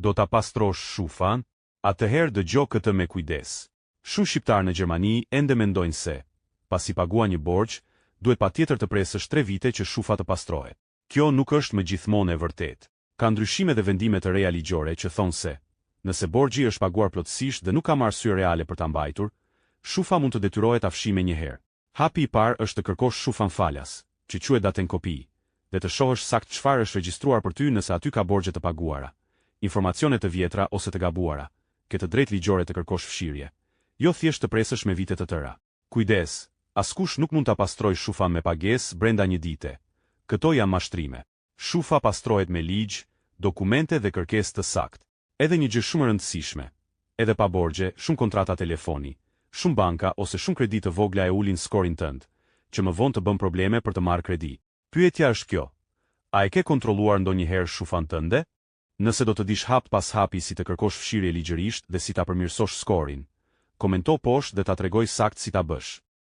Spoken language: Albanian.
Do ta pastrosh shufan? Atëherë dëgjo këtë me kujdes. Shumë shqiptarë në Gjermani ende mendojnë se, pasi pagua një borxh, duhet patjetër të presësh 3 vite që shufa të pastrohet. Kjo nuk është më gjithmonë e vërtetë. Ka ndryshime dhe vendime të reja ligjore që thonë se, nëse borxhi është paguar plotësisht dhe nuk ka arsye reale për ta mbajtur, shufa mund të detyrohet ta fshijë më një herë. Hapi i parë është të kërkosh shufan falas, që quhet datenkopi, dhe të shohësh sakt çfarë është regjistruar për ty nëse aty ka borxhe të paguara, informacione të vjetra ose të gabuara. Ke të drejtë ligjore të kërkosh fshirje. Jo thjesht të presësh me vite të tëra. Kujdes, askush nuk mund ta pastrojë shufan me pagesë brenda një dite. Këto janë mashtrime. Shufa pastrohet me ligj, dokumente dhe kërkesë të saktë. Edhe një gjë shumë e rëndësishme. Edhe pa borxhe, shumë kontrata telefoni, shumë banka ose shumë kredi të vogla e ulin scorin tënd, që më vonë të bën probleme për të marrë kredi. Pyetja është kjo: a e ke kontrolluar ndonjëherë shufan tënde? Nëse do të dish hap pas hapi si të kërkosh fshirje ligjërisht dhe si ta përmirësosh scorin, komento poshtë dhe ta tregoj sakt si ta bësh.